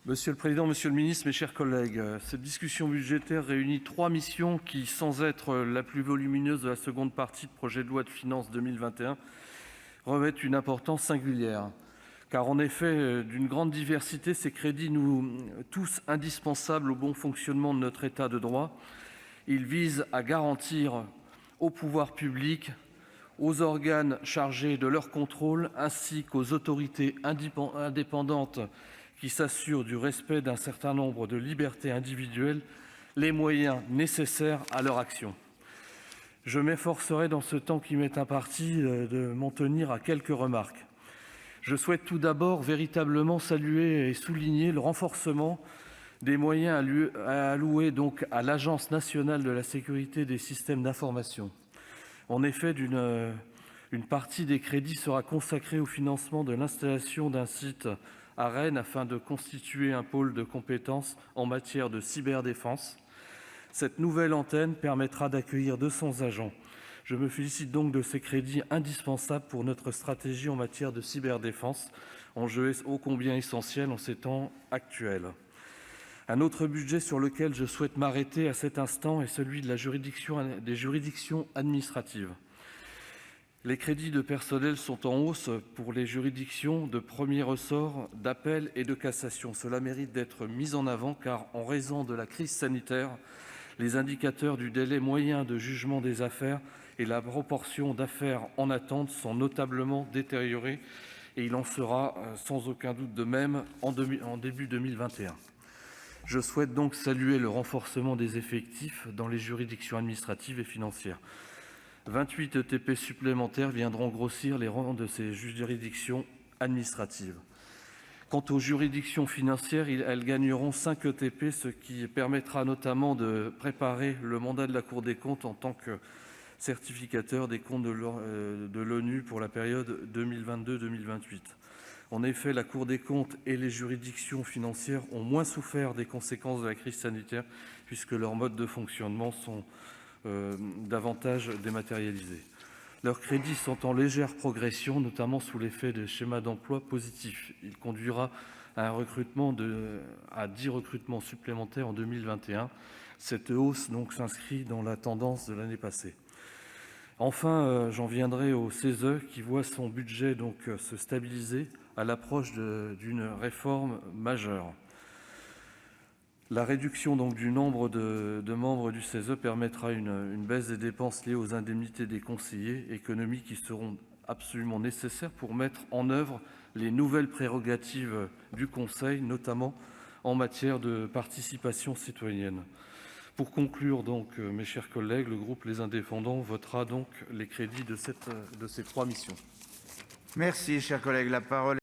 Monsieur le président, monsieur le ministre, mes chers collègues, cette discussion budgétaire réunit trois missions qui, sans être la plus volumineuse de la seconde partie du projet de loi de finances 2021, revêtent une importance singulière. Car en effet, d'une grande diversité, ces crédits nous tous indispensables au bon fonctionnement de notre État de droit. Ils visent à garantir aux pouvoirs publics, aux organes chargés de leur contrôle, ainsi qu'aux autorités indépendantes qui s'assurent du respect d'un certain nombre de libertés individuelles, les moyens nécessaires à leur action. Je m'efforcerai, dans ce temps qui m'est imparti, de m'en tenir à quelques remarques. Je souhaite tout d'abord véritablement saluer et souligner le renforcement des moyens alloués à l'Agence nationale de la sécurité des systèmes d'information. En effet, une partie des crédits sera consacrée au financement de l'installation d'un site à Rennes afin de constituer un pôle de compétences en matière de cyberdéfense. Cette nouvelle antenne permettra d'accueillir 200 agents. Je me félicite donc de ces crédits indispensables pour notre stratégie en matière de cyberdéfense, enjeu ô combien essentiel en ces temps actuels. Un autre budget sur lequel je souhaite m'arrêter à cet instant est celui des juridictions administratives. Les crédits de personnel sont en hausse pour les juridictions de premier ressort, d'appel et de cassation. Cela mérite d'être mis en avant car, en raison de la crise sanitaire, les indicateurs du délai moyen de jugement des affaires et la proportion d'affaires en attente sont notablement détériorés et il en sera sans aucun doute de même en début 2021. Je souhaite donc saluer le renforcement des effectifs dans les juridictions administratives et financières. 28 ETP supplémentaires viendront grossir les rangs de ces juridictions administratives. Quant aux juridictions financières, elles gagneront 5 ETP, ce qui permettra notamment de préparer le mandat de la Cour des comptes en tant que certificateur des comptes de l'ONU pour la période 2022-2028. En effet, la Cour des comptes et les juridictions financières ont moins souffert des conséquences de la crise sanitaire puisque leurs modes de fonctionnement sont davantage dématérialisés. Leurs crédits sont en légère progression, notamment sous l'effet des schémas d'emploi positifs. Il conduira à 10 recrutements supplémentaires en 2021. Cette hausse s'inscrit dans la tendance de l'année passée. Enfin, j'en viendrai au CESE qui voit son budget se stabiliser à l'approche d'une réforme majeure. La réduction du nombre de membres du CESE permettra une baisse des dépenses liées aux indemnités des conseillers économiques qui seront absolument nécessaires pour mettre en œuvre les nouvelles prérogatives du Conseil, notamment en matière de participation citoyenne. Pour conclure, mes chers collègues, le groupe Les Indépendants votera les crédits de ces trois missions. Merci, cher collègue. La parole